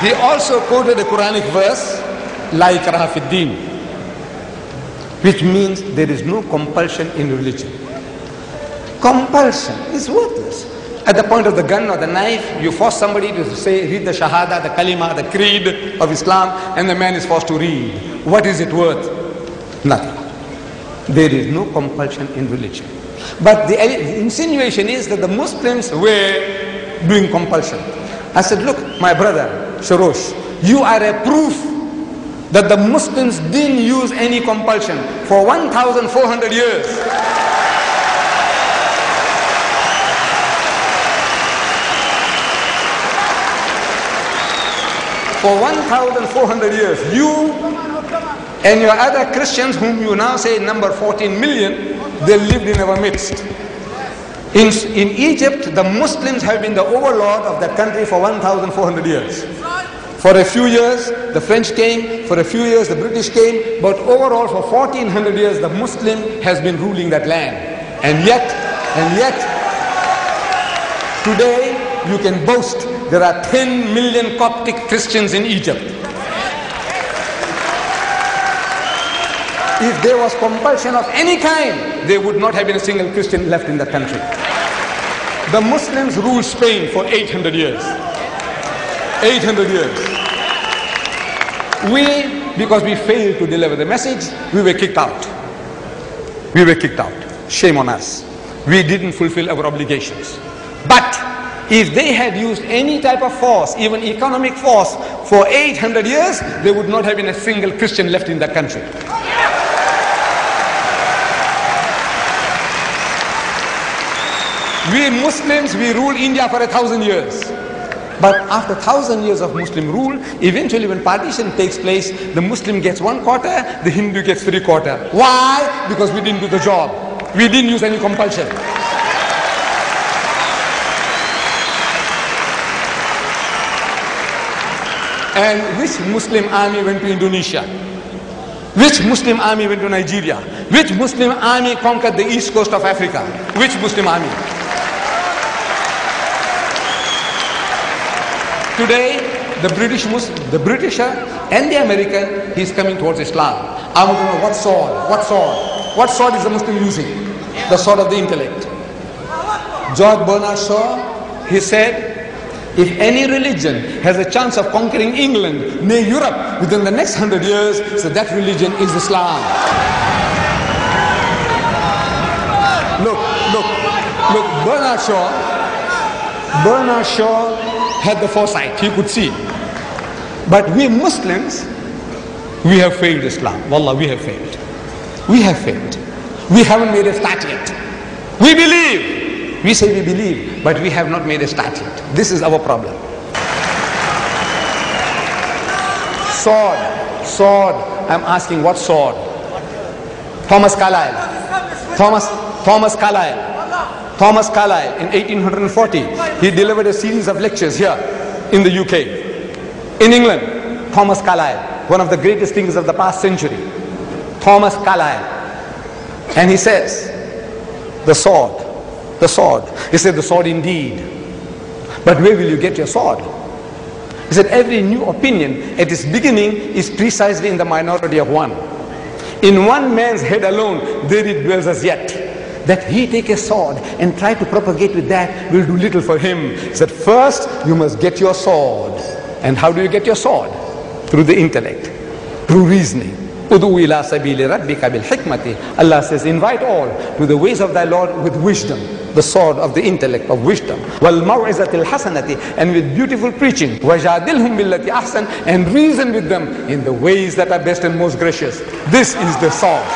He also quoted a Quranic verse, La ikraha fid din, which means there is no compulsion in religion. Compulsion is worthless. At the point of the gun or the knife, you force somebody to say, read the Shahada, the Kalima, the Creed of Islam, and the man is forced to read. What is it worth? Nothing. There is no compulsion in religion. But the insinuation is that the Muslims were doing compulsion. I said, look, my brother, Sharosh, you are a proof that the Muslims didn't use any compulsion for 1,400 years. For 1,400 years, you and your other Christians, whom you now say number 14 million, they lived in our midst. In Egypt, the Muslims have been the overlord of that country for 1,400 years. For a few years, the French came. For a few years, the British came. But overall, for 1,400 years, the Muslim has been ruling that land. And yet, today, you can boast there are 10 million Coptic Christians in Egypt. If there was compulsion of any kind, there would not have been a single Christian left in the country. The Muslims ruled Spain for 800 years. 800 years. Because we failed to deliver the message, we were kicked out. We were kicked out. Shame on us. We didn't fulfill our obligations. But if they had used any type of force, even economic force, for 800 years, there would not have been a single Christian left in that country. We Muslims, we ruled India for 1,000 years. But after 1,000 years of Muslim rule, eventually when partition takes place, the Muslim gets 1/4, the Hindu gets 3/4. Why? Because we didn't do the job. We didn't use any compulsion. And which Muslim army went to Indonesia? Which Muslim army went to Nigeria? Which Muslim army conquered the east coast of Africa? Which Muslim army? Today, the Britisher and the American, he's coming towards Islam. I want to know what sword? What sword? What sword is the Muslim using? The sword of the intellect. George Bernard Shaw, he said, if any religion has a chance of conquering England, nay Europe, within the next 100 years, so that religion is Islam. Look, Bernard Shaw had the foresight, he could see. But we Muslims, we have failed Islam. Wallah, we have failed. We have failed. We haven't made a start yet. We believe. We say we believe, but we have not made a start yet. This is our problem. Sword. I'm asking, what sword? Thomas Carlyle in 1840, he delivered a series of lectures here in the UK. In England, Thomas Carlyle, one of the greatest thinkers of the past century. Thomas Carlyle. And he says, the sword. He said, the sword indeed. But where will you get your sword? He said, every new opinion at its beginning is precisely in the minority of one. In one man's head alone, there it dwells as yet. That he take a sword and try to propagate with that will do little for him. He said, first you must get your sword. And how do you get your sword? Through the intellect, through reasoning. Udu ila sabili rabbika bil hikmati. Allah says, invite all to the ways of thy Lord with wisdom, the sword of the intellect of wisdom. Wal maw'izatil hasanati, and with beautiful preaching. Wajadilhum billati ahsan, and reason with them in the ways that are best and most gracious. This is the sword.